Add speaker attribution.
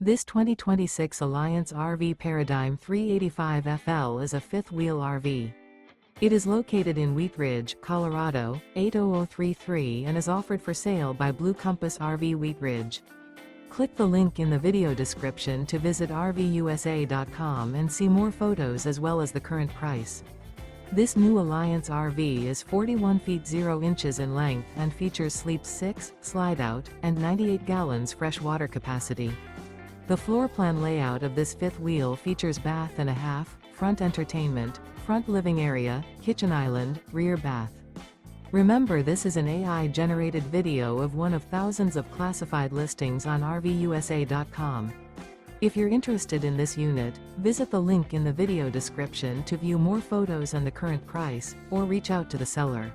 Speaker 1: This 2026 Alliance RV Paradigm 385FL is a fifth-wheel RV. It is located in Wheat Ridge, Colorado, 80033 and is offered for sale by Blue Compass RV Wheat Ridge. Click the link in the video description to visit RVUSA.com and see more photos as well as the current price. This new Alliance RV is 41 feet 0 inches in length and features sleep 6, slide-out, and 98 gallons fresh water capacity. The floor plan layout of this fifth wheel features bath and a half, front entertainment, front living area, kitchen island, rear bath. Remember, this is an AI-generated video of one of thousands of classified listings on RVUSA.com. If you're interested in this unit, visit the link in the video description to view more photos and the current price, or reach out to the seller.